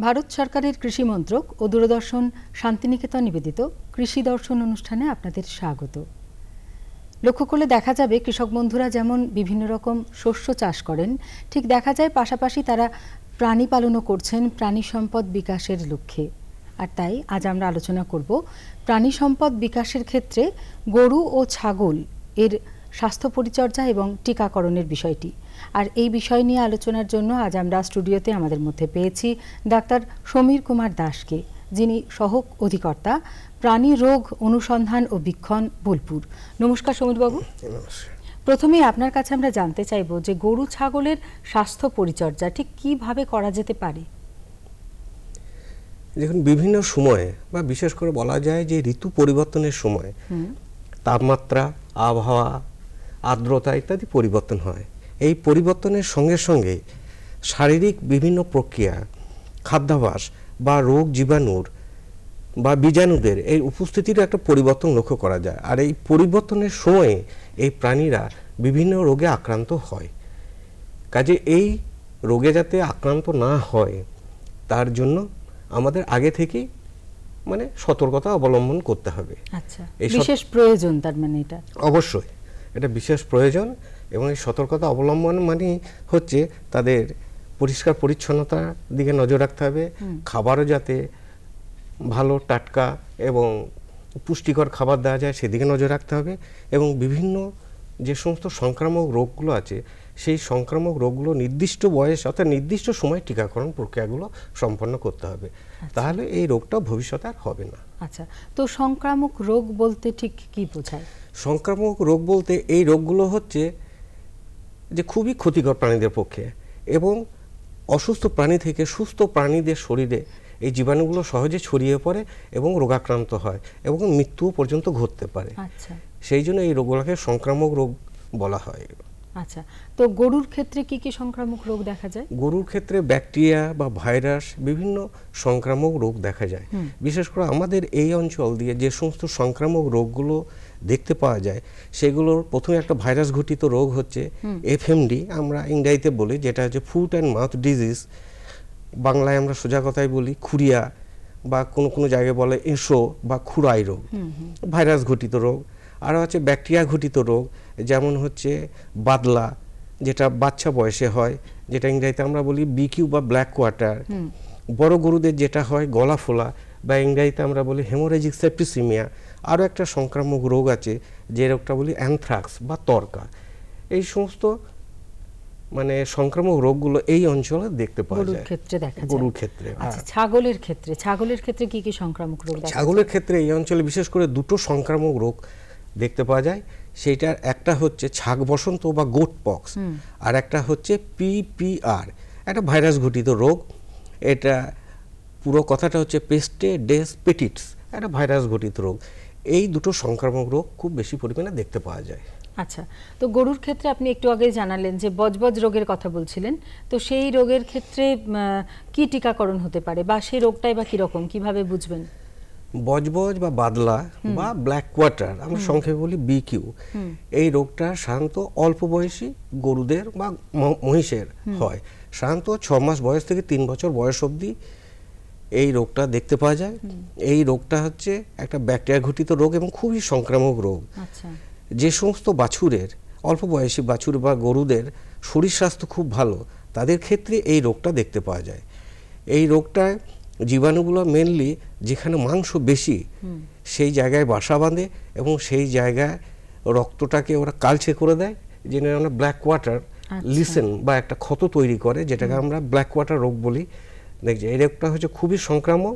ভারত সরকারের কৃষি মন্ত্রক ও দূরদর্শন শান্তিনিকেতন নিবেদিত কৃষি দর্শন অনুষ্ঠানে আপনাদের স্বাগত। লক্ষ্য করলে দেখা যাবে কৃষক বন্ধুরা যেমন বিভিন্ন রকম শস্য চাষ করেন, ঠিক দেখা যায় পাশাপাশি তারা প্রাণী পালনও করছেন প্রাণী সম্পদ বিকাশের লক্ষ্যে। আর তাই আজ আমরা আলোচনা করব প্রাণী সম্পদ বিকাশের ক্ষেত্রে গরু ও ছাগল এর স্বাস্থ্য পরিচর্যা এবং টিকাকরণের বিষয়টি। আর এই বিষয় নিয়ে আলোচনার জন্য আজ আমরা স্টুডিওতে আমাদের মধ্যে পেয়েছি ডাক্তার সমীর কুমার দাসকে, যিনি সহ অধিকর্তা প্রাণী রোগ অনুসন্ধান ও বীক্ষণ, বোলপুর। নমস্কার সমীরবাবু। প্রথমেই আপনার কাছে আমরা জানতে চাইব যে গরু ছাগলের স্বাস্থ্য পরিচর্যা ঠিক কিভাবে করা যেতে পারে। দেখুন, বিভিন্ন সময়ে বা বিশেষ করে বলা যায় যে ঋতু পরিবর্তনের সময় তাপমাত্রা, আবহাওয়া, আর্দ্রতা ইত্যাদি পরিবর্তন হয়। এই পরিবর্তনের সঙ্গে সঙ্গে শারীরিক বিভিন্ন প্রক্রিয়া, খাদ্যাভ্যাস বা রোগ জীবাণুর বা বীজাণুদের এই উপস্থিতির একটা পরিবর্তন লক্ষ্য করা যায়। আর এই পরিবর্তনের সময়ে এই প্রাণীরা বিভিন্ন রোগে আক্রান্ত হয়। কাজে এই রোগে যাতে আক্রান্ত না হয় তার জন্য আমাদের আগে থেকেই সতর্কতা অবলম্বন করতে হবে। আচ্ছা, বিশেষ প্রয়োজন তার মানে এটা? অবশ্যই এটা বিশেষ প্রয়োজন, এবং এই সতর্কতা অবলম্বন হচ্ছে তাদের পরিষ্কার পরিচ্ছন্নতার দিকে নজর রাখতে হবে। খাবারও যাতে ভালো, টাটকা এবং পুষ্টিকর খাবার দেওয়া যায় সেদিকে নজর রাখতে হবে, এবং বিভিন্ন যে সমস্ত সংক্রামক রোগগুলো আছে সেই সংক্রামক রোগগুলো নির্দিষ্ট বয়স অর্থাৎ নির্দিষ্ট সময় টিকাকরণ প্রক্রিয়াগুলো সম্পন্ন করতে হবে। তাহলে এই রোগটা ভবিষ্যতে আর হবে না। আচ্ছা, তো সংক্রামক রোগ বলতে ঠিক কি বোঝায়? সংক্রামক রোগ বলতে এই রোগগুলো হচ্ছে যে খুবই ক্ষতিকর প্রাণীদের পক্ষে, এবং অসুস্থ প্রাণী থেকে সুস্থ প্রাণীদের শরীরে এই জীবাণুগুলো সহজে ছড়িয়ে পড়ে এবং রোগাক্রান্ত হয় এবং মৃত্যু পর্যন্ত ঘটতে পারে। আচ্ছা, সেই জন্য এই রোগগুলোকে সংক্রামক রোগ বলা হয়। আচ্ছা, তো গরুর ক্ষেত্রে কি কি সংক্রামক রোগ দেখা যায়? গরুর ক্ষেত্রে ব্যাকটেরিয়া বা ভাইরাস, বিভিন্ন সংক্রামক রোগ দেখা যায়। বিশেষ করে আমাদের এই অঞ্চল দিয়ে যে সমস্ত সংক্রামক রোগগুলো দেখতে পাওয়া যায় সেগুলোর প্রথমে একটা ভাইরাস ঘটিত রোগ হচ্ছে এফএমডি, আমরা ইংরেজিতে বলি, যেটা হচ্ছে ফুট অ্যান্ড মাউথ ডিজিজ। বাংলায় আমরা সোজা কথায় বলি খুরিয়া, বা কোনো কোনো জায়গায় বলে এঁসো বা খুরাই রোগ, ভাইরাস ঘটিত রোগ। আরও আছে ব্যাকটেরিয়া ঘটিত রোগ, যেমন হচ্ছে বাদলা, যেটা বাচ্চা বয়সে হয়, যেটা ইংরেজিতে আমরা বলি বিকিউ বা ব্ল্যাক কোয়ার্টার। বড় গরুদের যেটা হয় গলা ফোলা, বা ইংরেজিতে আমরা বলি হেমোরেজিক সেপ্টিসিমিয়া। আরও একটা সংক্রামক রোগ আছে যে রোগটা বলি অ্যানথ্রাক্স বা তরকা। এই সমস্ত সংক্রামক রোগগুলো এই অঞ্চলে দেখতে পাওয়া যায়। গরুর ক্ষেত্রে। আচ্ছা, ছাগলের ক্ষেত্রে কি কি সংক্রামক রোগ দেখা যায়? ছাগলের ক্ষেত্রে এই অঞ্চলে বিশেষ করে দুটো সংক্রামক রোগ দেখতে পাওয়া যায়। সেইটার একটা হচ্ছে ছাগ বসন্ত বা গোট পক্স, আর একটা হচ্ছে পিপিআর, একটা ভাইরাস ঘটিত রোগ। এটা পুরো কথাটা হচ্ছে পেস্টে ডেস পেটিটস, একটা ভাইরাস ঘটিত রোগ। এই দুটো সংক্রামক রোগ খুব বেশি পরিমাণে দেখতে পাওয়া যায়। আচ্ছা, তো গরুর ক্ষেত্রে আপনি একটু আগে জানালেন যে বজবজ রোগের কথা বলছিলেন, তো সেই রোগের ক্ষেত্রে কি টিকাকরণ হতে পারে, বা সেই রোগটাই বা কিরকম, কিভাবে বুঝবেন? বজবজ বা বাদলা বা ব্ল্যাক কোয়ার্টার, আমরা সংক্ষেপে বলি বিকিউ, এই রোগটা সাধারণত অল্প বয়সী গরুদের বা মহিষের হয়। সাধারণত 6 মাস বয়স থেকে 3 বছর বয়স অবধি এই রোগটা দেখতে পাওয়া যায়। এই রোগটা হচ্ছে একটা ব্যাকটেরিয়া ঘটিত রোগ এবং খুবই সংক্রামক রোগ। আচ্ছা, যে সমস্ত বাছুরের, অল্প বয়সী বাছুর বা গরুদের শরীর স্বাস্থ্য খুব ভালো, তাদের ক্ষেত্রে এই রোগটা দেখতে পাওয়া যায়। এই রোগটায় জীবাণুগুলো মেনলি যেখানে মাংস বেশি সেই জায়গায় বাসা বাঁধে, এবং সেই জায়গায় রক্তটাকে ওরা কালচে করে দেয়, যেটা আমরা ব্ল্যাক ওয়াটার লিসেন বা একটা ক্ষত তৈরি করে, যেটাকে আমরা ব্ল্যাক ওয়াটার রোগ বলি। দেখছি এই রোগটা হচ্ছে খুবই সংক্রামক,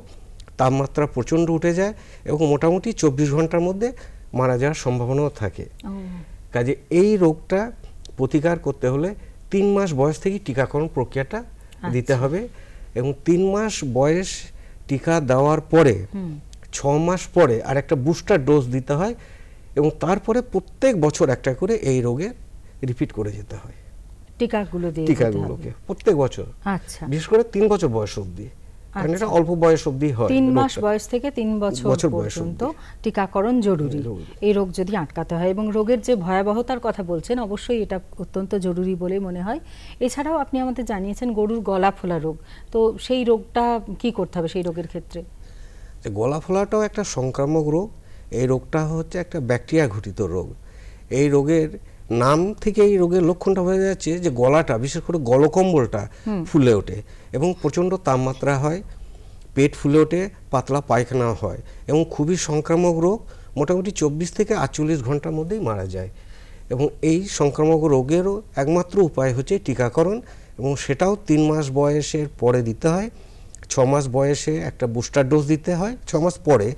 তাপমাত্রা প্রচণ্ড উঠে যায় এবং মোটামুটি 24 ঘন্টার মধ্যে মারা যাওয়ার সম্ভাবনাও থাকে। কাজে এই রোগটা প্রতিকার করতে হলে 3 মাস বয়স থেকে টিকাকরণ প্রক্রিয়াটা দিতে হবে, এবং 3 মাস বয়স টিকা দেওয়ার পরে 6 মাস পরে আর একটা বুস্টার ডোজ দিতে হয়, এবং তারপরে প্রত্যেক বছর একটা করে এই রোগে রিপিট করে যেতে হয় টিকাগুলোকে প্রত্যেক বছর। আচ্ছা, বিশেষ করে 3 বছর বয়স অবধি কারণ এটা অল্প বয়স অবধি হয়। 3 মাস বয়স থেকে 3 বছর পর্যন্ত টিকাকরণ জরুরি এই রোগ যদি আটকাতে হয়। এবং রোগের যে ভয়াবহতার কথা বলছেন অবশ্যই এটা অত্যন্ত জরুরি বলে মনে হয়। এছাড়াও আপনি আমাদের জানিয়েছেন গরুর গলা ফোলা রোগ, তো সেই রোগটা কি করতে হবে সেই রোগের ক্ষেত্রে? গলা ফোলাটাও একটা সংক্রামক রোগ। এই রোগটা হচ্ছে একটা ব্যাকটেরিয়া ঘটিত রোগ। এই রোগের নাম থেকে এই রোগের লক্ষণটা বোঝা যাচ্ছে যে গলাটা, বিশেষ করে গলকম্বলটা ফুলে ওঠে এবং প্রচণ্ড তাপমাত্রা হয়, পেট ফুলে ওঠে, পাতলা পায়খানা হয় এবং খুবই সংক্রামক রোগ। মোটামুটি 24 থেকে 48 ঘন্টার মধ্যেই মারা যায়। এবং এই সংক্রামক রোগেরও একমাত্র উপায় হচ্ছে টিকাকরণ, এবং সেটাও 3 মাস বয়সের পরে দিতে হয়। 6 মাস বয়সে একটা বুস্টার ডোজ দিতে হয় 6 মাস পরে,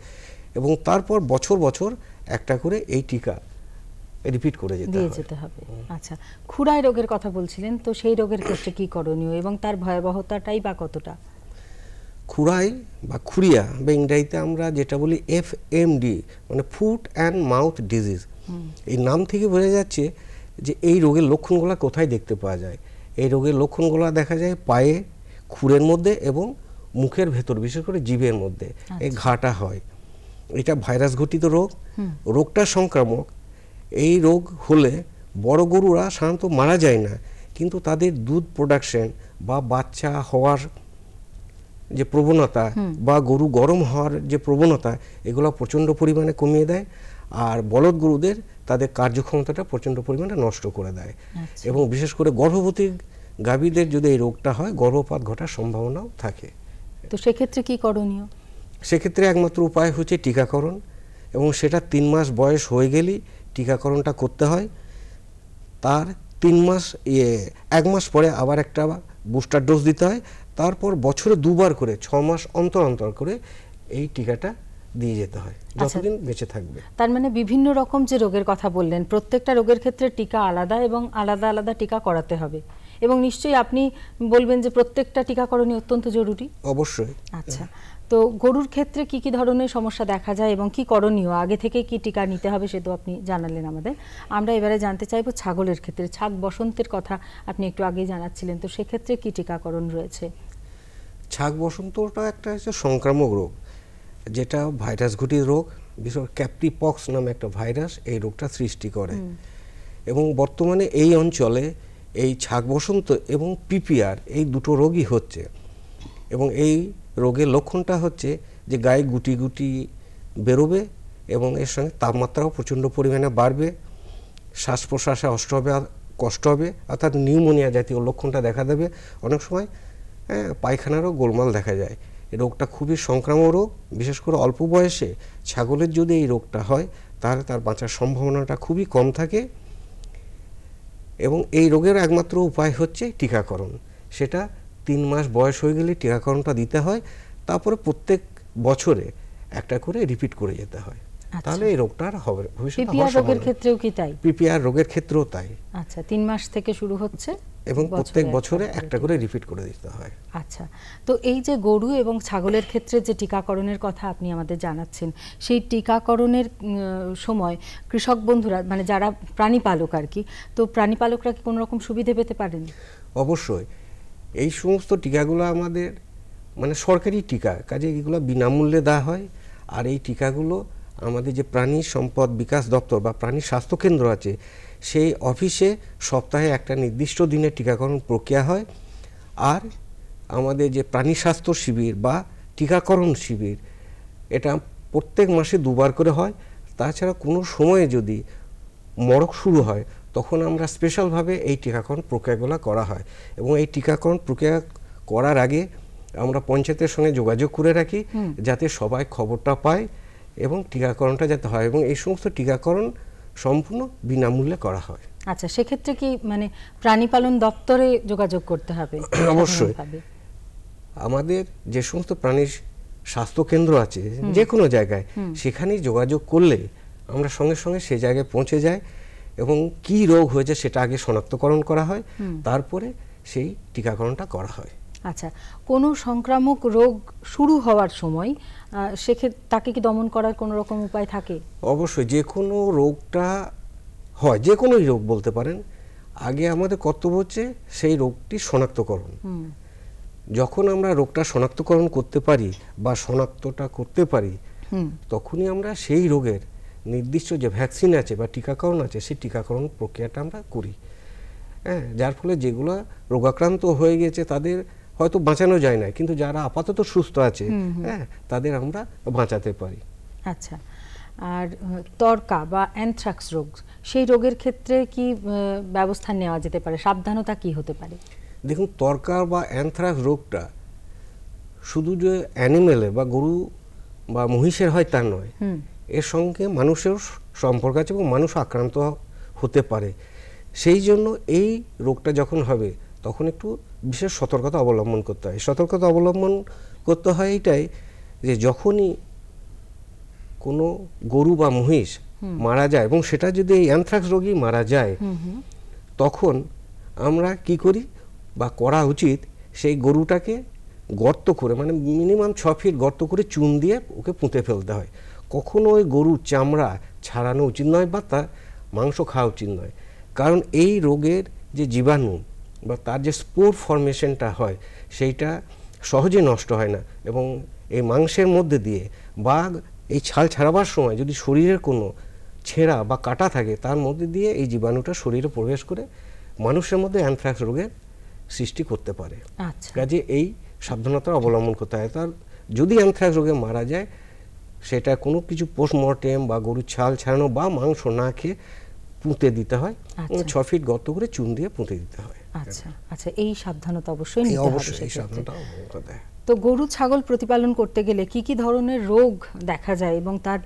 এবং তারপর বছর বছর একটা করে এই টিকা রিপিট করে যেতে হবে। আচ্ছা, খুরাই রোগের কথা বলছিলেন, তো সেই রোগের ক্ষেত্রে কি করণীয় এবং তার ভয়াবহতাটাই বা কতটা? খুরাই বা খুরিয়া বা ইংরেজিতে আমরা যেটা বলি FMD, মানে ফুট অ্যান্ড মাউথ ডিজিজ। এই নাম থেকে বোঝা যাচ্ছে যে এই রোগের লক্ষণগুলো কোথায় দেখতে পাওয়া যায়। এই রোগের লক্ষণগুলো দেখা যায় পায়ে, খুরের মধ্যে এবং মুখের ভেতর, বিশেষ করে জিভের মধ্যে এই ঘাটা হয়। এটা ভাইরাস ঘটিত রোগ। রোগটা সংক্রামক। এই রোগ হলে বড় গরুরা সাধারণত মারা যায় না, কিন্তু তাদের দুধ প্রোডাকশন বা বাচ্চা হওয়ার যে প্রবণতা বা গরু গরম হওয়ার যে প্রবণতা, এগুলো প্রচণ্ড পরিমাণে কমিয়ে দেয়। আর বলদ গরুদের তাদের কার্যক্ষমতাটা প্রচণ্ড পরিমাণে নষ্ট করে দেয়। এবং বিশেষ করে গর্ভবতী গাভীদের যদি এই রোগটা হয়, গর্ভপাত ঘটার সম্ভাবনাও থাকে। তো সেক্ষেত্রে কি করণীয়? সেক্ষেত্রে একমাত্র উপায় হচ্ছে টিকাকরণ, এবং সেটা 3 মাস বয়স হয়ে গেলেই টিকাকরণটা করতে হয়। তার 1 মাস পরে আবার একটা বুস্টার ডোজ দিতে হয়। তারপর বছরে 2 বার করে 6 মাস অন্তর অন্তর করে এই টিকাটা দিয়ে যেতে হয়, যতদিন বেঁচে থাকবে। তার মানে বিভিন্ন রকম যে রোগের কথা বললেন, প্রত্যেকটা রোগের ক্ষেত্রে টিকা আলাদা এবং আলাদা আলাদা টিকা করাতে হবে। এবং নিশ্চয়ই আপনি বলবেন যে প্রত্যেকটা টিকাকরণই অত্যন্ত জরুরি। অবশ্যই। আচ্ছা, তো গরুর ক্ষেত্রে কি কি ধরনের সমস্যা দেখা যায় এবং কি করণীয়, আগে থেকে কি টিকা নিতে হবে সে তো আপনি জানালেন আমাদের। আমরা এবারে জানতে চাইবো ছাগলের ক্ষেত্রে। ছাগ বসন্তের কথা আপনি একটু আগেই জানাচ্ছিলেন, তো সেক্ষেত্রে কি টিকাকরণ রয়েছে? ছাগ বসন্তটা একটা হচ্ছে সংক্রামক রোগ, যেটা ভাইরাস ঘটিত রোগ। বিশেষ করে ক্যাপটিপক্স নামে একটা ভাইরাস এই রোগটা সৃষ্টি করে। এবং বর্তমানে এই অঞ্চলে এই ছাগ বসন্ত এবং পিপিআর এই দুটো রোগই হচ্ছে। এবং এই রোগের লক্ষণটা হচ্ছে যে গায়ে গুটি গুটি বেরোবে এবং এর সঙ্গে তাপমাত্রাও প্রচণ্ড পরিমাণে বাড়বে, শ্বাস প্রশ্বাসে কষ্ট হবে, অর্থাৎ নিউমোনিয়া জাতীয় লক্ষণটা দেখা দেবে। অনেক সময় পায়খানারও গোলমাল দেখা যায়। এই রোগটা খুবই সংক্রামক রোগ। বিশেষ করে অল্প বয়সে ছাগলের যদি এই রোগটা হয়, তাহলে তার বাঁচার সম্ভাবনাটা খুবই কম থাকে। এবং এই রোগের একমাত্র উপায় হচ্ছে টিকাকরণ। সেটা 3 মাস বয়স হয়ে গেলে টিকাকরণটা দিতে হয়। তারপরে প্রত্যেক বছরে একটা করে রিপিট করে যেতে হয়। তাহলে এই রোগটা আর হবে ভবিষ্যতে। পিপিআর রোগের ক্ষেত্রেও কি তাই? পিপিআর রোগের ক্ষেত্রেও তাই। আচ্ছা, 3 মাস থেকে শুরু হচ্ছে এবং প্রত্যেক বছরে একটা করে রিপিট করে দিতে হয়। আচ্ছা, তো এই যে গরু এবং ছাগলের ক্ষেত্রে যে টিকাকরণের কথা আপনি আমাদের জানাচ্ছেন, সেই টিকাকরণের সময় কৃষক বন্ধুরা, মানে যারা প্রাণী পালক আর কি, তো প্রাণী পালকরা কি কোনো রকম সুবিধা পেতে পারেন? অবশ্যই। এই সমস্ত টিকাগুলো আমাদের মানে সরকারি টিকা, কাজে এগুলো বিনামূল্যে দেওয়া হয়। আর এই টিকাগুলো আমাদের যে প্রাণী সম্পদ বিকাশ দপ্তর বা প্রাণী স্বাস্থ্য কেন্দ্র আছে, সেই অফিসে সপ্তাহে একটা নির্দিষ্ট দিনে টিকাকরণ প্রক্রিয়া হয়। আর আমাদের যে প্রাণী স্বাস্থ্য শিবির বা টিকাকরণ শিবির, এটা প্রত্যেক মাসে 2 বার করে হয়। তাছাড়া কোনো সময়ে যদি মড়ক শুরু হয়, তখন আমরা স্পেশালভাবে এই টিকাকরণ প্রক্রিয়াগুলো করা হয়। এবং এই টিকাকরণ প্রক্রিয়া করার আগে আমরা পঞ্চায়েতের সঙ্গে যোগাযোগ করে রাখি, যাতে সবাই খবরটা পায় এবং টিকাকরণটা যাতে হয়। এবং এই সমস্ত টিকাকরণ সম্পূর্ণ বিনামূল্যে করা হয়। আচ্ছা, সেক্ষেত্রে কি মানে প্রাণী পালন দপ্তরে যোগাযোগ করতে হবে? অবশ্যই। আমাদের যে সমস্ত প্রাণীর স্বাস্থ্য কেন্দ্র আছে যে কোনো জায়গায়, সেখানেই যোগাযোগ করলে আমরা সঙ্গে সঙ্গে সেই জায়গায় পৌঁছে যাই এবং কি রোগ হয়েছে সেটা আগে শনাক্তকরণ করা হয়, তারপরে সেই টিকাকরণটা করা হয়। আচ্ছা, কোনো সংক্রামক রোগ শুরু হওয়ার সময় সেক্ষেত্রে তাকে কি দমন করার কোনো রকম উপায় থাকে? অবশ্যই। যে কোনো রোগটা হয়, যে কোনোই রোগ বলতে পারেন, আগে আমাদের কর্তব্য হচ্ছে সেই রোগটি শনাক্তকরণ। যখন আমরা রোগটা শনাক্তকরণ করতে পারি বা শনাক্তটা করতে পারি, তখনই আমরা সেই রোগের নির্দিষ্ট যে ভ্যাকসিন আছে বা টিকাকরণ আছে সেই টিকাকরণ প্রক্রিয়াটা আমরা করি। হ্যাঁ, যার ফলে যেগুলো রোগাক্রান্ত হয়ে গেছে তাদের হয়তো বাঁচানো যায় না, কিন্তু যারা আপাতত সুস্থ আছে হ্যাঁ তাদের আমরা বাঁচাতে পারি। আচ্ছা, আর তরকা বা অ্যানথ্রাক্স রোগ, সেই রোগের ক্ষেত্রে কি ব্যবস্থা নেওয়া যেতে পারে, সাবধানতা কি হতে পারে? দেখুন, তরকা বা অ্যানথ্রাক্স রোগটা শুধু যে অ্যানিমেলে বা গরু বা মহিষের হয় তা নয়, এর সঙ্গে মানুষের সম্পর্ক আছে এবং মানুষ আক্রান্ত হতে পারে। সেই জন্য এই রোগটা যখন হবে তখন একটু বিশেষ সতর্কতা অবলম্বন করতে হয়। সতর্কতা অবলম্বন করতে হয় এইটাই যে যখনই কোনো গরু বা মহিষ মারা যায় এবং সেটা যদি এই অ্যানথ্রাক্স রোগী মারা যায়, তখন আমরা কি করি বা করা উচিত, সেই গরুটাকে গর্ত করে, মানে মিনিমাম 6 ফিট গর্ত করে চুন দিয়ে ওকে পুঁতে ফেলতে হয়। কখনো ওই গরুর চামড়া ছাড়ানো উচিত নয় বা তার মাংস খাওয়া উচিত নয়, কারণ এই রোগের যে জীবাণু বা তার যে স্পোর ফরমেশনটা হয় সেইটা সহজে নষ্ট হয় না, এবং এই মাংসের মধ্যে দিয়ে বা এই ছাল ছাড়াবার সময় যদি শরীরের কোনো ছেঁড়া বা কাটা থাকে তার মধ্যে দিয়ে এই জীবাণুটা শরীরে প্রবেশ করে মানুষের মধ্যে অ্যানথ্রাক্স রোগের সৃষ্টি করতে পারে। কাজে এই সাবধানতা অবলম্বন করতে হয়। তার যদি অ্যানথ্রাক্স রোগে মারা যায় সেটা কোনো কিছু পোস্টমর্টেম বা গরুর ছাল ছাড়ানো বা মাংস না খেয়ে পুঁতে দিতে হয়, 6 ফিট গর্ত করে চুন দিয়ে পুঁতে দিতে হয়। আচ্ছা আচ্ছা, এই সাবধানতা অবশ্যই নিতে হবে। অবশ্যই সাবধানতা অবলম্বন করতে হয়। তো গরু ছাগল প্রতিপালন করতে গেলে কি কি ধরনের রোগ দেখা যায় এবং তার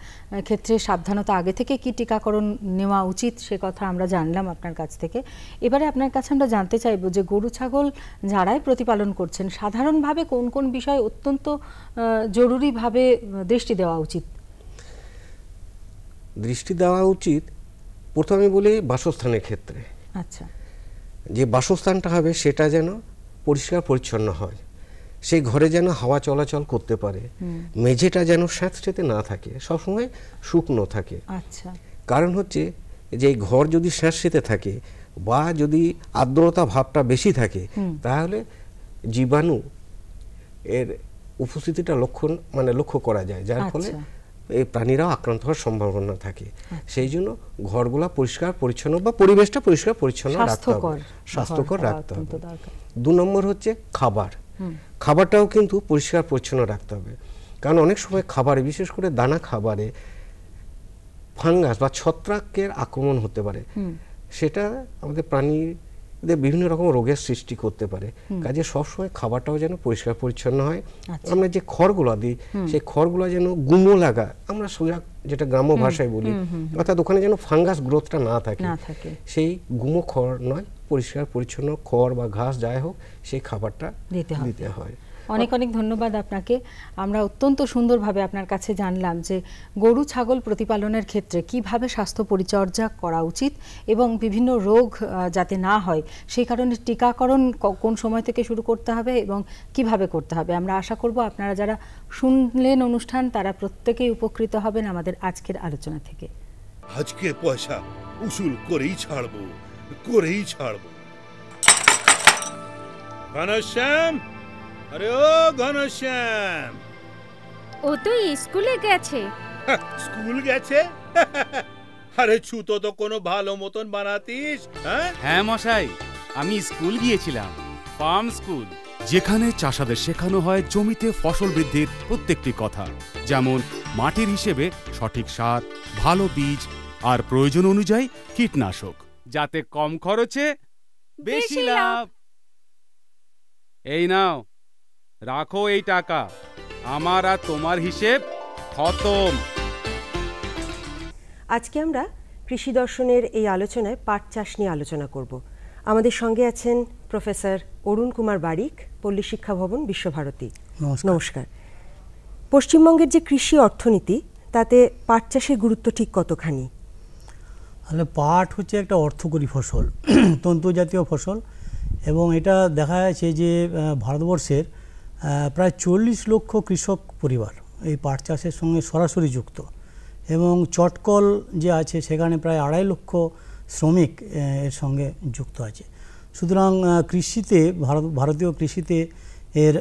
ক্ষেত্রে সাবধানতা আগে থেকে কি টিকাকরণ নেওয়া উচিত সে কথা আমরা জানলাম আপনার কাছ থেকে। এবারে আপনার কাছে আমরা জানতে চাইব যে গরু ছাগল যারাই প্রতিপালন করছেন সাধারণভাবে কোন কোন বিষয় অত্যন্ত জরুরিভাবে দৃষ্টি দেওয়া উচিত? দৃষ্টি দেওয়া উচিত প্রথমে বলি বাসস্থানের ক্ষেত্রে। আচ্ছা, যে বাসস্থানটা হবে সেটা যেন পরিষ্কার পরিচ্ছন্ন হয়, সেই ঘরে যেন হাওয়া চলাচল করতে পারে, মেঝেটা যেন স্যাঁতসেঁতে না থাকে, সবসময় শুকনো থাকে। আচ্ছা, কারণ হচ্ছে যে ঘর যদি স্যাঁতসেঁতে থাকে বা যদি আর্দ্রতা ভাবটা বেশি থাকে তাহলে জীবাণু এর উপস্থিতিটা লক্ষ্য করা যায়, যার ফলে এই প্রাণীরাও আক্রান্ত হওয়ার সম্ভাবনা থাকে। সেই জন্য ঘরগুলা পরিষ্কার পরিচ্ছন্ন বা পরিবেশটা পরিষ্কার পরিচ্ছন্ন রাখতে হবে, স্বাস্থ্যকর রাখতে হবে। 2 নম্বর হচ্ছে খাবারটাও কিন্তু পরিষ্কার পরিচ্ছন্ন রাখতে হবে, কারণ অনেক সময় খাবারে, বিশেষ করে দানা খাবারে ফাঙ্গাস বা ছত্রাকের আক্রমণ হতে পারে, সেটা আমাদের প্রাণীদের বিভিন্ন রকম রোগের সৃষ্টি করতে পারে। কাজে সবসময় খাবারটাও যেন পরিষ্কার পরিচ্ছন্ন হয়। আমরা যে খড়গুলো দিই সেই খড়গুলো যেন গুঁমো লাগা, আমরা সোজা যেটা গ্রাম্য ভাষায় বলি, অর্থাৎ ওখানে যেন ফাঙ্গাস গ্রোথটা না থাকে, সেই গুঁমো খড় নয়, পরিষ্কার পরিচ্ছন্ন খড় বা ঘাস যাই হোক সেই খাবারটা দিতে হয়। অনেক অনেক ধন্যবাদ আপনাকে। আমরা অত্যন্ত সুন্দরভাবে আপনার কাছে জানলাম যে গরু ছাগল প্রতিপালনের ক্ষেত্রে কিভাবে স্বাস্থ্য পরিচর্যা করা উচিত এবং বিভিন্ন রোগ যাতে না হয় সেই কারণে টিকাকরণ কোন সময় থেকে শুরু করতে হবে এবং কিভাবে করতে হবে। আমরা আশা করব আপনারা যারা শুনলেন অনুষ্ঠান তারা প্রত্যেকেই উপকৃত হবেন আমাদের আজকের আলোচনা থেকে। আজকের পয়সা উসুল করেই ছাড়বো। ঘনশ্যাম, আরে ও ঘনশ্যাম, ও তো স্কুলে গেছে। স্কুল গেছে? আরে ছুতো তো কোনো ভালো মতন বানাতিস। হ্যাঁ মশাই, আমি স্কুল গিয়েছিলাম, ফার্ম স্কুল, যেখানে চাষাদের শেখানো হয় জমিতে ফসল বৃদ্ধির প্রত্যেকটি কথা, যেমন মাটির হিসেবে সঠিক সার, ভালো বীজ আর প্রয়োজন অনুযায়ী কীটনাশক, যাতে কম খরচে বেশি লাভ। এই নাও, রাখো এই টাকা, আমার আর তোমার হিসেব খতম। আজকে আমরা কৃষি দর্শনের এই আলোচনায় পাট চাষ নিয়ে আলোচনা করব। আমাদের সঙ্গে আছেন প্রফেসর অরুণ কুমার বারিক, পল্লী শিক্ষা ভবন, বিশ্বভারতী। নমস্কার। পশ্চিমবঙ্গের যে কৃষি অর্থনীতি তাতে পাট চাষের গুরুত্ব ঠিক কতখানি? তাহলে পাট হচ্ছে একটা অর্থকরী ফসল, তন্তু জাতীয় ফসল, এবং এটা দেখা যাচ্ছে যে ভারতবর্ষের প্রায় 40 লক্ষ কৃষক পরিবার এই পাট চাষের সঙ্গে সরাসরি যুক্ত, এবং চটকল যে আছে সেখানে প্রায় 2.5 লক্ষ শ্রমিক এর সঙ্গে যুক্ত আছে। সুতরাং কৃষিতে, ভারতীয় কৃষিতে এর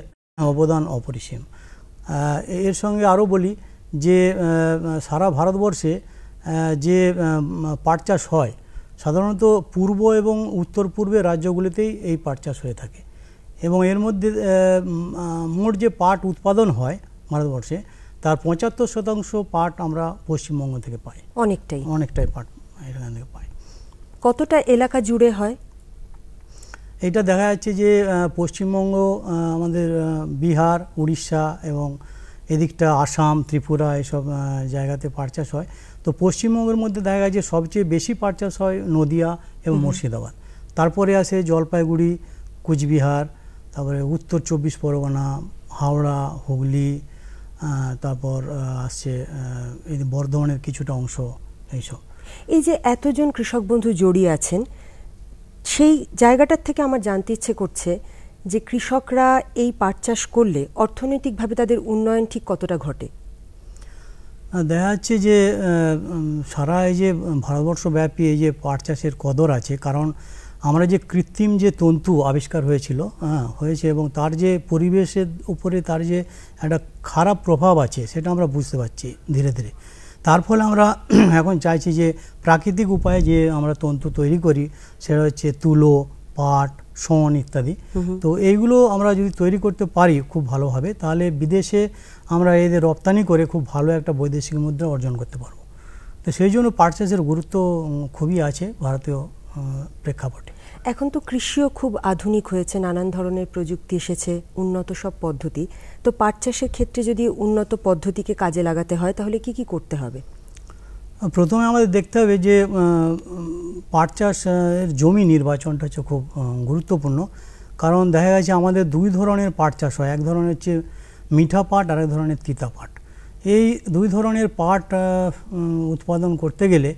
অবদান অপরিসীম। এর সঙ্গে আরও বলি যে সারা ভারতবর্ষে যে পাট চাষ হয় সাধারণত পূর্ব এবং উত্তর পূর্বের রাজ্যগুলিতেই এই পাট চাষ হয়ে থাকে, এবং এর মধ্যে মোট যে পাট উৎপাদন হয় ভারতবর্ষে তার ৭৫% পাট আমরা পশ্চিমবঙ্গ থেকে পাই। অনেকটাই পাট এখান থেকে পাই। কতটা এলাকা জুড়ে হয়? এটা দেখা যাচ্ছে যে পশ্চিমবঙ্গ, আমাদের বিহার, উড়িষ্যা এবং এদিকটা আসাম, ত্রিপুরা এসব জায়গাতে পাট চাষ হয়। তো পশ্চিমবঙ্গের মধ্যে দেখা যায় যে সবচেয়ে বেশি পাট চাষ হয় নদিয়া এবং মুর্শিদাবাদ, তারপরে আসে জলপাইগুড়ি, কুচবিহার, তারপরে উত্তর ২৪ পরগনা, হাওড়া, হুগলি, তারপর আসছে এই বর্ধমানের কিছুটা অংশ। এইসব এই যে এতজন কৃষক বন্ধু জড়িয়ে আছেন, সেই জায়গাটার থেকে আমার জানতে ইচ্ছে করছে যে কৃষকরা এই পাট চাষ করলে অর্থনৈতিকভাবে তাদের উন্নয়ন ঠিক কতটা ঘটে? দেখা যাচ্ছে যে সারা এই যে ভারতবর্ষব্যাপী এই যে পাট চাষের কদর আছে, কারণ আমরা যে কৃত্রিম যে তন্তু আবিষ্কার হয়েছে এবং তার যে পরিবেশের উপরে তার যে একটা খারাপ প্রভাব আছে সেটা আমরা বুঝতে পারছি ধীরে ধীরে। তার ফলে আমরা এখন চাইছি যে প্রাকৃতিক উপায়ে যে আমরা তন্তু তৈরি করি সেটা হচ্ছে তুলো, পাট, শন ইত্যাদি। তো এইগুলো আমরা যদি তৈরি করতে পারি খুব ভালোভাবে, তাহলে বিদেশে আমরা এদের রপ্তানি করে খুব ভালো একটা বৈদেশিক মুদ্রা অর্জন করতে পারবো। তো সেই জন্য পাট চাষের গুরুত্ব খুবই আছে ভারতীয় প্রেক্ষাপটে। এখন তো কৃষিও খুব আধুনিক হয়েছে, নানান ধরনের প্রযুক্তি এসেছে, উন্নত সব পদ্ধতি। তো পাট চাষের ক্ষেত্রে যদি উন্নত পদ্ধতিকে কাজে লাগাতে হয় তাহলে কি কি করতে হবে? প্রথমে আমাদের দেখতে হবে যে পাট চাষের জমি নির্বাচনটা হচ্ছে খুব গুরুত্বপূর্ণ, কারণ দেখা গেছে আমাদের দুই ধরনের পাট চাষ হয়, এক ধরনের হচ্ছে মিঠা পাট আর এক ধরনের তিতা পাট। এই দুই ধরনের পাট উৎপাদন করতে গেলে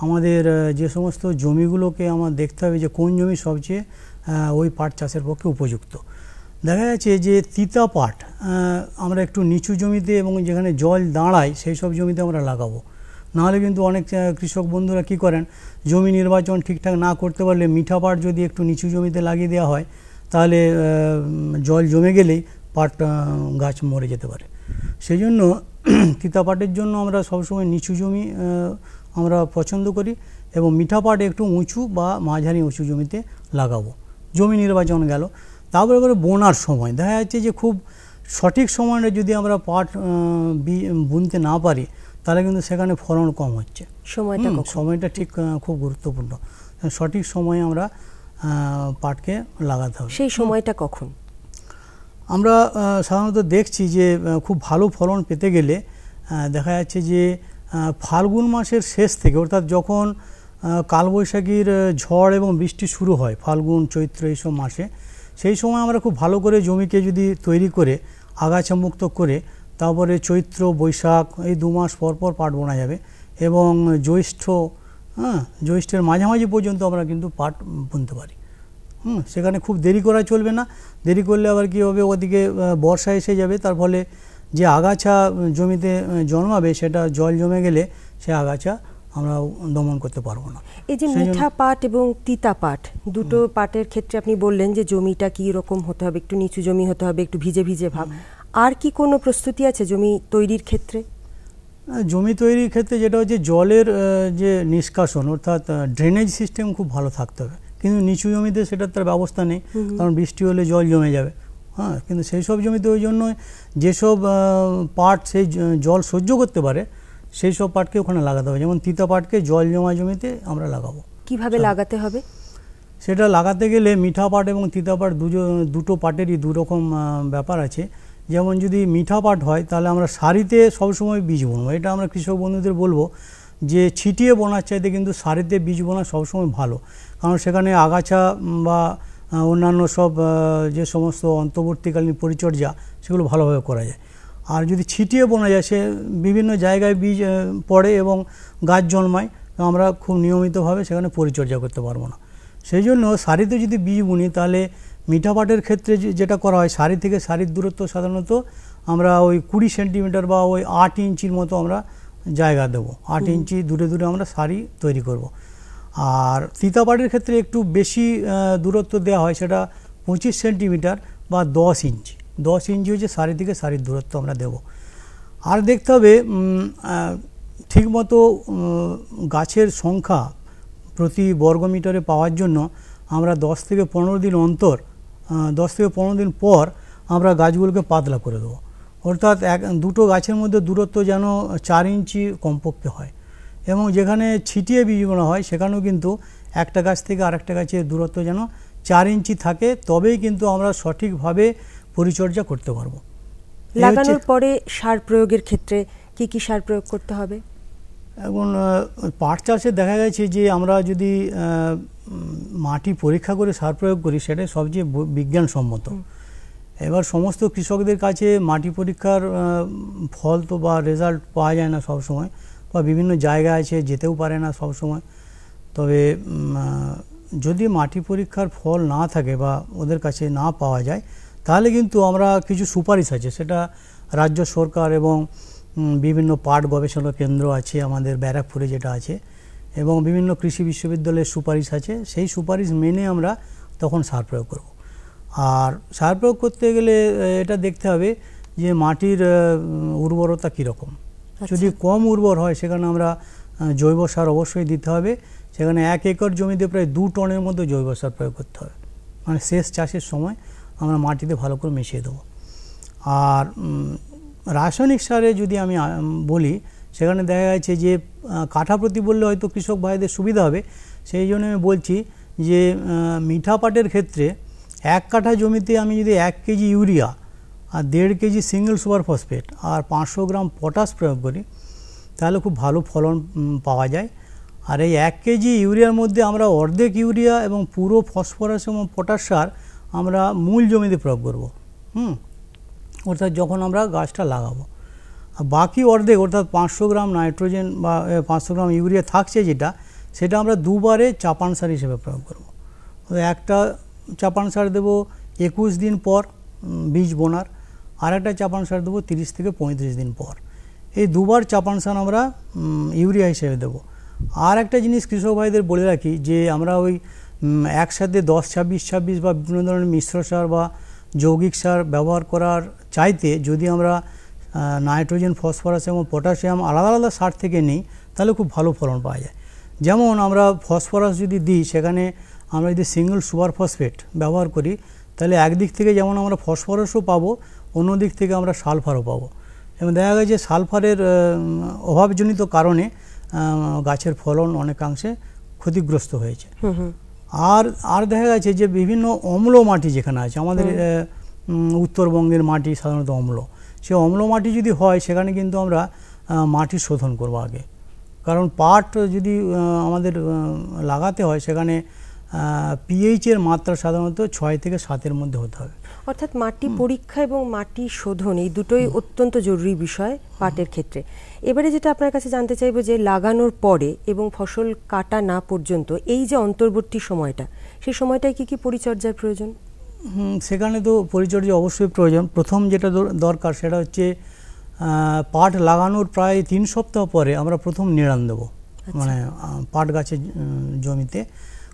আমাদের যে সমস্ত জমিগুলোকে আমার দেখতে হবে যে কোন জমি সবচেয়ে ওই পাট চাষের পক্ষে উপযুক্ত। দেখা যাচ্ছে যে তিতা পাট আমরা একটু নিচু জমিতে এবং যেখানে জল দাঁড়ায় সেই সব জমিতে আমরা লাগাবো। নাহলে কিন্তু অনেক কৃষক বন্ধুরা কি করেন, জমি নির্বাচন ঠিকঠাক না করতে পারলে মিঠা পাট যদি একটু নিচু জমিতে লাগিয়ে দেওয়া হয় তাহলে জল জমে গেলেই পাট গাছ মরে যেতে পারে। সেই জন্য তিতা পাটের জন্য আমরা সবসময় নিচু জমি আমরা পছন্দ করি এবং মিঠা পাট একটু উঁচু বা মাঝারি উঁচু জমিতে লাগাবো। জমি নির্বাচন গেল। তারপরে বোনার সময় দেখা যাচ্ছে যে খুব সঠিক সময়ে যদি আমরা পাট বুনতে না পারি তাহলে কিন্তু সেখানে ফলন কম হচ্ছে। সময়টা ঠিক খুব গুরুত্বপূর্ণ। সঠিক সময়ে আমরা পাটকে লাগাতে হবে। সেই সময়টা কখন? আমরা সাধারণত দেখছি যে খুব ভালো ফলন পেতে গেলে দেখা যাচ্ছে যে ফাল্গুন মাসের শেষ থেকে, অর্থাৎ যখন কালবৈশাখীর ঝড় এবং বৃষ্টি শুরু হয় ফাল্গুন, চৈত্র এইসব মাসে, সেই সময় আমরা খুব ভালো করে জমিকে যদি তৈরি করে আগাছা মুক্ত করে তারপরে চৈত্র, বৈশাখ এই 2 মাস পর পর পাট বোনা যাবে এবং জ্যৈষ্ঠের মাঝামাঝি পর্যন্ত আমরা কিন্তু পাট বুনতে পারি। সেখানে খুব দেরি করা চলবে না। দেরি করলে আবার কী হবে, ওদিকে বর্ষা এসে যাবে, তার ফলে যে আগাছা জমিতে জন্মাবে সেটা জল জমে গেলে সে আগাছা আমরা দমন করতে পারবো না। এই যে মিঠা পাট এবং তিতা পাট দুটো পাটের ক্ষেত্রে আপনি বললেন যে জমিটা কি রকম হতে হবে, একটু নিচু জমি হতে হবে, একটু ভিজে ভিজে ভাব। আর কি কোনো প্রস্তুতি আছে জমি তৈরির ক্ষেত্রে? জমি তৈরির ক্ষেত্রে যেটা হচ্ছে জলের যে নিষ্কাশন, অর্থাৎ ড্রেনেজ সিস্টেম খুব ভালো থাকতে হবে। কিন্তু নিচু জমিতে সেটার তার ব্যবস্থা নেই, কারণ বৃষ্টি হলে জল জমে যাবে। কিন্তু সেই সব জমিতে ওই জন্য যেসব পাট সেই জল সহ্য করতে পারে সেই সব পাটকে ওখানে লাগাতে হবে। যেমন তিতা পাটকে জল জমা জমিতে আমরা লাগাবো। কিভাবে লাগাতে হবে? সেটা লাগাতে গেলে মিঠা পাট এবং তিতা পাট দুটো পাটেরই দুরকম ব্যাপার আছে। যেমন যদি মিঠা পাট হয় তাহলে আমরা সারিতে সবসময় বীজ বুনবো। এটা আমরা কৃষক বন্ধুদের বলবো যে ছিটিয়ে বোনার চাইতে কিন্তু সারিতে বীজ বোনা সবসময় ভালো, কারণ সেখানে আগাছা বা অন্যান্য সব যে সমস্ত অন্তর্বর্তীকালীন পরিচর্যা সেগুলো ভালোভাবে করা যায়। আর যদি ছিটিয়ে বোনা যায় সে বিভিন্ন জায়গায় বীজ পড়ে এবং গাছ জন্মায়, আমরা খুব নিয়মিতভাবে সেখানে পরিচর্যা করতে পারবো না। সেই জন্য সারিতে যদি বীজ বুনি তাহলে মিঠা পাটের ক্ষেত্রে যেটা করা হয়, সারি থেকে সারির দূরত্ব সাধারণত আমরা ওই 20 সেন্টিমিটার বা ওই 8 ইঞ্চির মতো আমরা জায়গা দেবো। 8 ইঞ্চি দূরে দূরে আমরা সারি তৈরি করব। আর তিতা পাটের ক্ষেত্রে একটু বেশি দূরত্ব দেওয়া হয়, সেটা 25 সেন্টিমিটার বা 10 ইঞ্চি। 10 ইঞ্চি হচ্ছে সারি থেকে সারির দূরত্ব আমরা দেব। আর দেখতে হবে ঠিকমতো গাছের সংখ্যা প্রতি বর্গমিটারে পাওয়ার জন্য আমরা 10 থেকে 15 দিন অন্তর 10 থেকে 15 দিন পর আমরা গাছগুলোকে পাতলা করে দেবো। অর্থাৎ দুটো গাছের মধ্যে দূরত্ব যেন 4 ইঞ্চি কমপক্ষে হয়, এবং যেখানে ছিটিয়ে বীজ বোনা হয় সেখানেও কিন্তু একটা গাছ থেকে আরেকটা গাছের দূরত্ব যেন 4 ইঞ্চি থাকে, তবেই কিন্তু আমরা সঠিকভাবে পরিচর্যা করতে পারবো। লাগানোর পরে সার প্রয়োগের ক্ষেত্রে কি কি সার প্রয়োগ করতে হবে? এখন পাট চাষে দেখা গেছে যে আমরা যদি মাটি পরীক্ষা করে সার প্রয়োগ করি সেটাই সবচেয়ে বিজ্ঞানসম্মত। এবার সমস্ত কৃষকদের কাছে মাটি পরীক্ষার ফল তো বা রেজাল্ট পাওয়া যায় না সব সময়, বা বিভিন্ন জায়গা আছে যেতেও পারে না সব সময়। তবে যদি মাটি পরীক্ষার ফল না থাকে বা ওদের কাছে না পাওয়া যায়, তাহলে কিন্তু আমরা কিছু সুপারিশ আছে, সেটা রাজ্য সরকার এবং বিভিন্ন পাট গবেষণা কেন্দ্র আছে আমাদের ব্যারাকপুরে যেটা আছে, এবং বিভিন্ন কৃষি বিশ্ববিদ্যালয়ের সুপারিশ আছে, সেই সুপারিশ মেনে আমরা তখন সার প্রয়োগ করব। আর সার প্রয়োগ করতে গেলে এটা দেখতে হবে যে মাটির উর্বরতা কীরকম। যদি কম উর্বর হয় সেখানে আমরা জৈব সার অবশ্যই দিতে হবে। সেখানে 1 একর জমিতে প্রায় 2 টনের মতো জৈব সার প্রয়োগ করতে হবে, মানে শেষ চাষের সময় আমরা মাটিতে ভালো করে মিশিয়ে দেবো। আর রাসায়নিক সারে যদি আমি বলি, সেখানে দেখা যাচ্ছে যে কাঠা প্রতি বললে হয়তো কৃষক ভাইদের সুবিধা হবে, সেই জন্য আমি বলছি যে মিঠা পাটের ক্ষেত্রে 1 কাঠা জমিতে আমি যদি 1 কেজি ইউরিয়া আর 1.5 কেজি সিঙ্গেল সুপার ফসফেট আর 500 গ্রাম পটাশ প্রয়োগ করি, তাহলে খুব ভালো ফলন পাওয়া যায়। আর এই 1 কেজি ইউরিয়ার মধ্যে আমরা অর্ধেক ইউরিয়া এবং পুরো ফসফরাস এবং পটাশ সার আমরা মূল জমিতে প্রয়োগ করব, অর্থাৎ যখন আমরা গাছটা লাগাবো। আর বাকি অর্ধেক অর্থাৎ 500 গ্রাম নাইট্রোজেন বা 500 গ্রাম ইউরিয়া থাকছে যেটা, সেটা আমরা দুবারে চাপান সার হিসেবে প্রয়োগ করব। একটা চাপান সার দেবো 21 দিন পর বীজ বোনার, আর একটা চাপান সার দেবো 30 থেকে 35 দিন পর। এই দুবার চাপান সার আমরা ইউরিয়া হিসেবে দেবো। আর একটা জিনিস কৃষক ভাইদের বলে রাখি যে আমরা ওই একসাথে 10-26-26 বা বিভিন্ন ধরনের মিশ্র সার বা যৌগিক সার ব্যবহার করার চাইতে যদি আমরা নাইট্রোজেন, ফসফরাস এবং পটাশিয়াম আলাদা আলাদা সার থেকে নিই, তাহলে খুব ভালো ফলন পাওয়া যায়। যেমন আমরা ফসফরাস যদি দিই, সেখানে আমরা যদি সিঙ্গেল সুপার ফসফেট ব্যবহার করি, তাহলে একদিক থেকে যেমন আমরা ফসফরাসও পাবো, অন্য দিক থেকে আমরা সালফারও পাবো। এবং দেখা গেছে সালফারের অভাবজনিত কারণে গাছের ফলন অনেকাংশে ক্ষতিগ্রস্ত হয়েছে। আর দেখা গেছে যে বিভিন্ন অম্ল মাটি যেখানে আছে, আমাদের উত্তরবঙ্গের মাটি সাধারণত অম্ল, সে অম্ল মাটি যদি হয় সেখানে কিন্তু আমরা মাটি শোধন করব আগে। কারণ পাট যদি আমাদের লাগাতে হয় সেখানে পিএইচের মাত্রা সাধারণত 6 থেকে 7-এর মধ্যে হতে হবে। অর্থাৎ মাটি পরীক্ষা এবং মাটি শোধন এই দুটোই অত্যন্ত জরুরি বিষয় পাটের ক্ষেত্রে। এবারে যেটা আপনার কাছে জানতে চাইবো যে লাগানোর পরে এবং ফসল কাটা না পর্যন্ত এই যে অন্তর্বর্তী সময়টা, সেই সময়টায় কি কি পরিচর্যার প্রয়োজন? সেখানে তো পরিচর্যা অবশ্যই প্রয়োজন। প্রথম যেটা দরকার সেটা হচ্ছে পাট লাগানোর প্রায় 3 সপ্তাহ পরে আমরা প্রথম নিড়ান দেবো, মানে পাট গাছের জমিতে।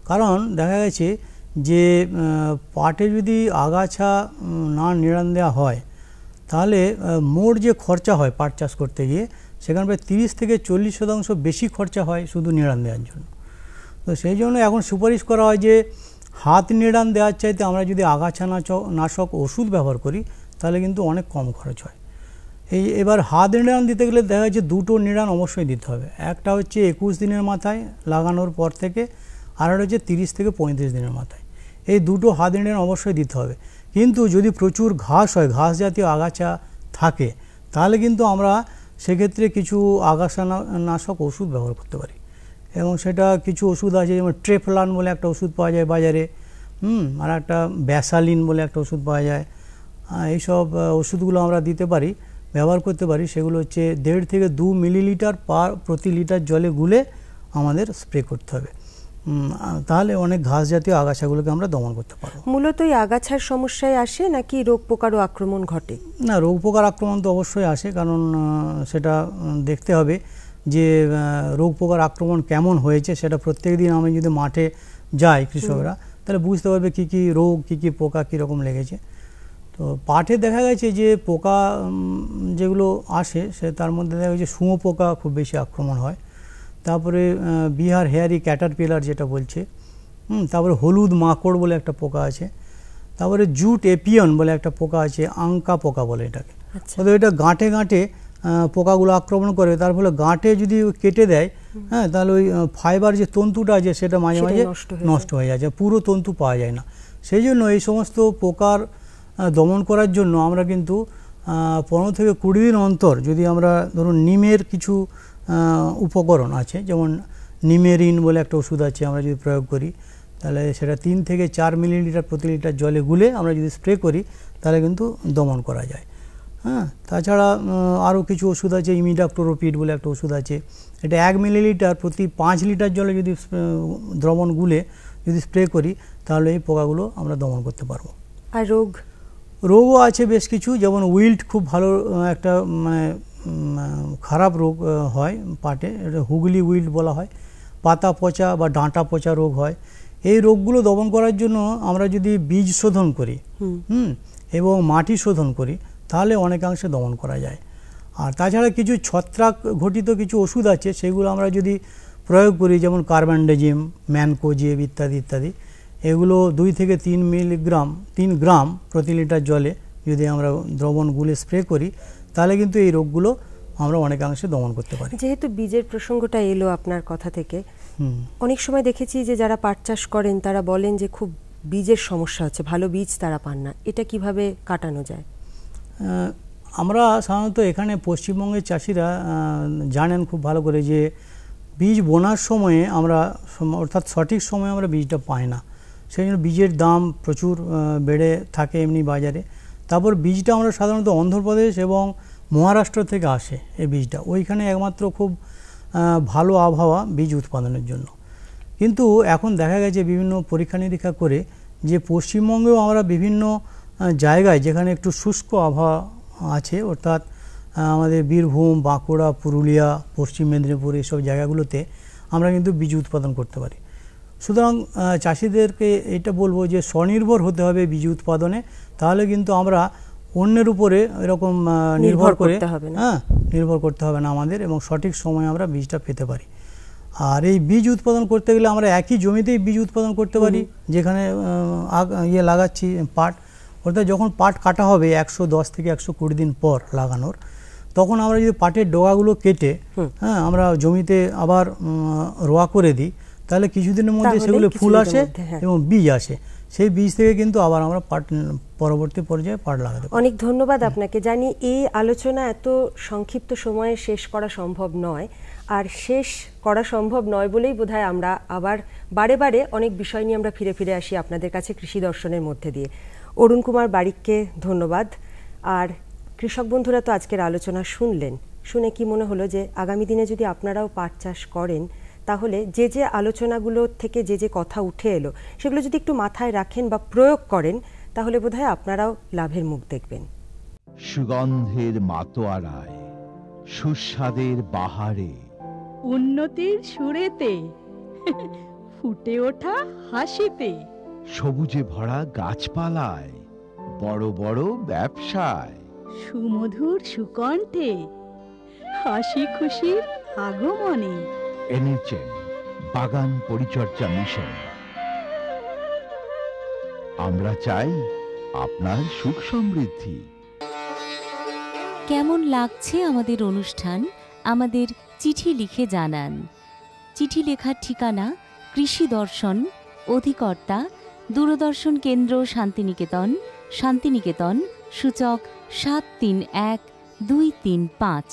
কারণ দেখা গেছে যে পাটে যদি আগাছা না নিড়ান দেওয়া হয়, তাহলে মোট যে খরচা হয় পাট চাষ করতে গিয়ে, সেখানে প্রায় 30 থেকে 40% বেশি খরচা হয় শুধু নিড়ান দেওয়ার জন্য। তো সেই জন্য এখন সুপারিশ করা হয় যে হাত নিড়ান দেওয়ার চাইতে আমরা যদি আগাছা নাশক ওষুধ ব্যবহার করি, তাহলে কিন্তু অনেক কম খরচ হয়। এবার হাত নিড়ান দিতে গেলে দেখা যাচ্ছে 2টো নিড়ান অবশ্যই দিতে হবে। একটা হচ্ছে 21 দিনের মাথায় লাগানোর পর থেকে, আর একটা হচ্ছে 30 থেকে 35 দিনের মাথায়। এই 2টো হাত নিড়ান অবশ্যই দিতে হবে। কিন্তু যদি প্রচুর ঘাস হয়, ঘাস জাতীয় আগাছা থাকে, তাহলে কিন্তু আমরা সেক্ষেত্রে কিছু আগাছা নাশক ওষুধ ব্যবহার করতে পারি। এবং সেটা কিছু ওষুধ আছে, যেমন ট্রেফলান বলে একটা ওষুধ পাওয়া যায় বাজারে, আর একটা ব্যাসালিন বলে একটা ওষুধ পাওয়া যায়। এইসব ওষুধগুলো আমরা দিতে পারি, ব্যবহার করতে পারি। সেগুলো হচ্ছে 1.5 থেকে 2 মিলিলিটার প্রতি লিটার জলে গুলে আমাদের স্প্রে করতে হবে। তাহলে অনেক ঘাস জাতীয় আগাছাগুলোকে আমরা দমন করতে পারবো। মূলত এই আগাছার সমস্যায় আসে নাকি রোগ পোকারও আক্রমণ ঘটে? না, রোগ পোকার আক্রমণ তো অবশ্যই আসে, কারণ সেটা দেখতে হবে যে রোগ পোকার আক্রমণ কেমন হয়েছে। সেটা প্রত্যেক দিন আমি যদি মাঠে যাই কৃষকরা, তাহলে বুঝতে পারবে কী কী রোগ, কী কী পোকা কীরকম লেগেছে। তো পাটে দেখা গেছে যে পোকা যেগুলো আসে তার মধ্যে দেখা গেছে শুঁয়ো পোকা খুব বেশি আক্রমণ হয়, তারপরে বিহার হেয়ারি ক্যাটারপিলার যেটা বলছে, তারপরে হলুদ মাকড় বলে একটা পোকা আছে, তারপরে জুট এপিয়ন বলে একটা পোকা আছে, আঙ্কা পোকা বলে এটাকে। এটা গাঁটে গাঁটে পোকাগুলো আক্রমণ করে, তার ফলে গাঁটে যদি কেটে দেয়, হ্যাঁ, তাহলে ওই ফাইবার যে তন্তুটা আছে সেটা মাঝে মাঝে নষ্ট হয়ে যাচ্ছে, পুরো তন্তু পাওয়া যায় না। সেই জন্য এই সমস্ত পোকার দমন করার জন্য আমরা কিন্তু 15 থেকে 20 দিন অন্তর যদি আমরা ধরুন নিমের কিছু উপকরণ আছে, যেমন নিমেরিন বলে একটা ওষুধ আছে, আমরা যদি প্রয়োগ করি তাহলে সেটা 3 থেকে 4 মিলিলিটার প্রতি লিটার জলে গুলে আমরা যদি স্প্রে করি তাহলে কিন্তু দমন করা যায়। হ্যাঁ, তাছাড়া আরও কিছু ওষুধ আছে, ইমিডাক্লোরোপিড বলে একটা ওষুধ আছে, এটা 1 মিলিলিটার প্রতি 5 লিটার জলে যদি দ্রবণ গুলে যদি স্প্রে করি তাহলে এই পোকাগুলো আমরা দমন করতে পারবো। আর রোগও আছে বেশ কিছু, যেমন উইল্ট খুব ভালো একটা মানে খারাপ রোগ হয় পাটে, এটা হুগলি উইল্ট বলা হয়, পাতা পচা বা ডাঁটা পচা রোগ হয়। এই রোগগুলো দমন করার জন্য আমরা যদি বীজ শোধন করি এবং মাটি শোধন করি তাহলে অনেকাংশে দমন করা যায়। আর তাছাড়া কিছু ছত্রাক ঘটিত কিছু ওষুধ আছে, সেগুলো আমরা যদি প্রয়োগ করি, যেমন কার্বানডাজিম, ম্যানকোজেব ইত্যাদি ইত্যাদি, এগুলো 2 থেকে 3 গ্রাম প্রতি লিটার জলে যদি আমরা দ্রবণ গুলে স্প্রে করি তাহলে কিন্তু এই রোগগুলো আমরা অনেকাংশে দমন করতে পারি। যেহেতু বীজের প্রসঙ্গটা এলো আপনার কথা থেকে, অনেক সময় দেখেছি যে যারা পাট চাষ করেন তারা বলেন যে খুব বীজের সমস্যা হচ্ছে, ভালো বীজ তারা পান না, এটা কিভাবে কাটানো যায়? আমরা সাধারণত এখানে পশ্চিমবঙ্গের চাষিরা জানেন খুব ভালো করে যে বীজ বোনার সময়ে আমরা অর্থাৎ সঠিক সময়ে আমরা বীজটা পাই না, সেই জন্য বীজের দাম প্রচুর বেড়ে থাকে এমনি বাজারে। তারপর বীজটা আমরা সাধারণত অন্ধ্রপ্রদেশ এবং মহারাষ্ট্র থেকে আসে, এই বীজটা ওইখানে একমাত্র খুব ভালো আবহাওয়া বীজ উৎপাদনের জন্য। কিন্তু এখন দেখা গেছে বিভিন্ন পরীক্ষা নিরীক্ষা করে যে পশ্চিমবঙ্গেও আমরা বিভিন্ন জায়গায় যেখানে একটু শুষ্ক আবহাওয়া আছে, অর্থাৎ আমাদের বীরভূম, বাঁকুড়া, পুরুলিয়া, পশ্চিম মেদিনীপুর এইসব জায়গাগুলোতে আমরা কিন্তু বীজ উৎপাদন করতে পারি। সুতরাং চাষিদেরকে এটা বলবো যে স্বনির্ভর হতে হবে বীজ উৎপাদনে, তাহলে কিন্তু আমরা অন্যের উপরে এরকম নির্ভর করে নির্ভর করতে হবে না আমাদের, এবং সঠিক সময়ে আমরা বীজটা পেতে পারি। আর এই বীজ উৎপাদন করতে গেলে আমরা একই জমিতেই বীজ উৎপাদন করতে পারি, যেখানে লাগাচ্ছি পাট, অর্থাৎ যখন পাট কাটা হবে 110 থেকে 120 দিন পর লাগানোর, তখন আমরা যদি পাটের ডগাগুলো কেটে আমরা জমিতে আবার রোয়া করে দিই তাহলে কিছুদিনের মধ্যে সেগুলো ফুল আসে এবং বীজ আসে, সেই বীজ থেকে কিন্তু আবার আমরা পাট পরবর্তী পর্যায়ে পাট লাগাতে পারি। অনেক ধন্যবাদ আপনাকে। জানি এই আলোচনা এত সংক্ষিপ্ত সময়ে শেষ করা সম্ভব নয়, আর শেষ করা সম্ভব নয় বলেই বোধহয় আমরা আবার বারে বারে অনেক বিষয় নিয়ে আমরা ফিরে ফিরে আসি আপনাদের কাছে কৃষি দর্শনের মধ্যে দিয়ে। অরুণ কুমার বারিককে ধন্যবাদ। আর কৃষক বন্ধুরা তো আজকের আলোচনা শুনলেন, শুনে কি মনে হলো যে আগামী দিনে যদি আপনারাও পাট চাষ করেন তাহলে যে যে আলোচনাগুলো থেকে যে যে কথা উঠে এলো সেগুলো যদি একটু মাথায় রাখেন বা প্রয়োগ করেন তাহলে বোধহয় আপনারাও লাভের মুখ দেখবেন। সুগন্ধের মাতোয়ারায়, সুস্বাদের বাহারে, উন্নতির সুরেতে, ফুটে ওঠা হাসিতে, সবুজে ভরা গাছপালায়, বড় বড় ব্যবসায়, সুমধুর সুকণ্ঠে, হাসি খুশির আগমনে। NHM বাগান পরিচর্যা মিশন। আমরা চাই আপনার সুখ সমৃদ্ধি। কেমন লাগছে আমাদের অনুষ্ঠান আমাদের চিঠি লিখে জানান। চিঠি লেখার ঠিকানা কৃষি দর্শন, অধিকর্তা দূরদর্শন কেন্দ্র, শান্তিনিকেতন, শান্তিনিকেতন, সূচক 731235।